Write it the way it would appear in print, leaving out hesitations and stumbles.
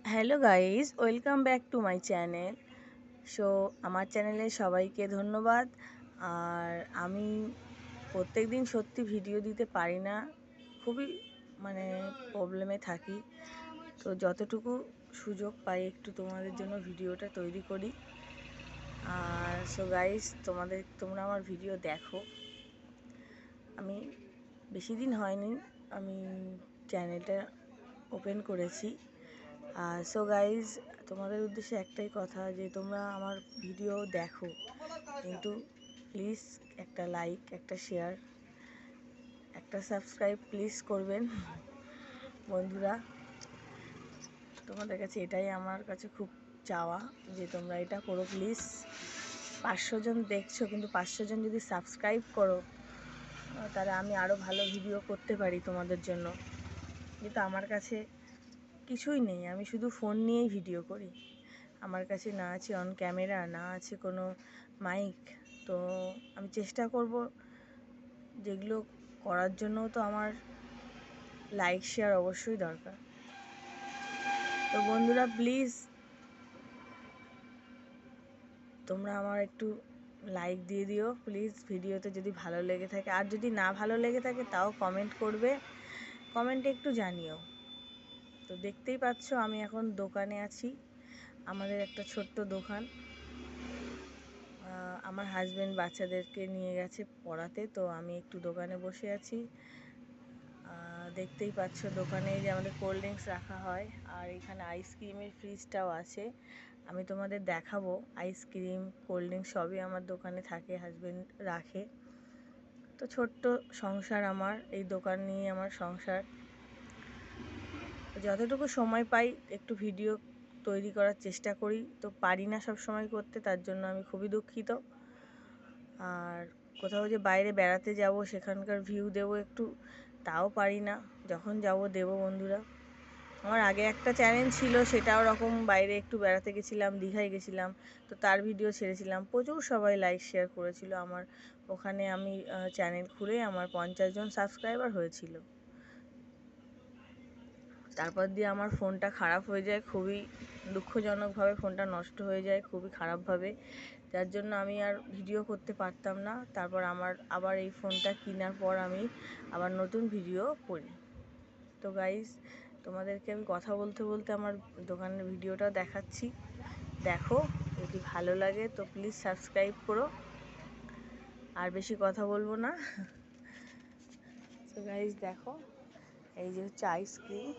Hello guys, welcome back to my channel. So আমার চ্যানেলে সবাইকে ধন্যবাদ। আর আমি প্রত্যেক দিন সত্যি ভিডিও দিতে পারি না, খুবই মানে প্রবলেমে থাকি। তো যতটুকু সুযোগ পাই একটু তোমাদের জন্য ভিডিওটা তৈরি করি। আর সো গাইস, তোমরা আমার ভিডিও দেখো। আমি বেশি দিন হয়নি আমি চ্যানেলটা ওপেন করেছি। সো গাইজ, তোমাদের উদ্দেশ্যে একটাই কথা যে তোমরা আমার ভিডিও দেখো, কিন্তু প্লিজ একটা লাইক, একটা শেয়ার, একটা সাবস্ক্রাইব প্লিজ করবেন বন্ধুরা। তোমাদের কাছে এটাই আমার কাছে খুব চাওয়া যে তোমরা এটা করো প্লিজ। 500 জন দেখছো, কিন্তু 500 জন যদি সাবস্ক্রাইব করো তাহলে আমি আরও ভালো ভিডিও করতে পারি তোমাদের জন্য। কিন্তু আমার কাছে কিছুই নেই, আমি শুধু ফোন নিয়েই ভিডিও করি। আমার কাছে না আছে অন ক্যামেরা, না আছে কোনো মাইক। তো আমি চেষ্টা করব, যেগুলো করার জন্যও তো আমার লাইক শেয়ার অবশ্যই দরকার। তো বন্ধুরা প্লিজ তোমরা আমার একটু লাইক দিয়ে দিও প্লিজ, ভিডিওতে যদি ভালো লেগে থাকে। আর যদি না ভালো লেগে থাকে তাও কমেন্ট করবে, কমেন্টে একটু জানিও। তো দেখতেই পাচ্ছ আমি এখন দোকানে আছি, আমাদের একটা ছোট্ট দোকান। আমার হাজব্যান্ড বাচ্চাদেরকে নিয়ে গেছে পড়াতে, তো আমি একটু দোকানে বসে আছি। দেখতেই পাচ্ছ দোকানে যে আমাদের কোল্ড ড্রিঙ্কস রাখা হয়, আর এখানে আইসক্রিমের ফ্রিজটাও আছে। আমি তোমাদের দেখাবো। আইসক্রিম, কোল্ড ড্রিঙ্কস সবই আমার দোকানে থাকে, হাজব্যান্ড রাখে। তো ছোট্ট সংসার আমার, এই দোকান নিয়ে আমার সংসার। যতটুকু সময় পাই একটু ভিডিও তৈরি করার চেষ্টা করি, তো পারি না সব সময় করতে, তার জন্য আমি খুবই দুঃখিত। আর কোথাও যে বাইরে বেড়াতে যাব, সেখানকার ভিউ দেবো একটু, তাও পারি না। যখন যাব দেবো বন্ধুরা। আমার আগে একটা চ্যানেল ছিল, সেটা ওরকম বাইরে একটু বেড়াতে গেছিলাম, দীঘায় গেছিলাম, তো তার ভিডিও ছেড়েছিলাম, প্রচুর সবাই লাইক শেয়ার করেছিল আমার। ওখানে আমি চ্যানেল খুলে আমার 50 জন সাবস্ক্রাইবার হয়েছিল। তারপর দিয়ে আমার ফোনটা খারাপ হয়ে যায়, খুবই দুঃখজনকভাবে ফোনটা নষ্ট হয়ে যায়, খুবই খারাপভাবে, যার জন্য আমি আর ভিডিও করতে পারতাম না। তারপর আবার এই ফোনটা কেনার পর আমি আবার নতুন ভিডিও করি। তো গাইস, তোমাদেরকে আমি কথা বলতে বলতে আমার দোকানের ভিডিওটা দেখাচ্ছি, দেখো। যদি ভালো লাগে তো প্লিজ সাবস্ক্রাইব করো। আর বেশি কথা বলবো না। তো গাইস দেখো, এই যে হচ্ছে আইসক্রিম,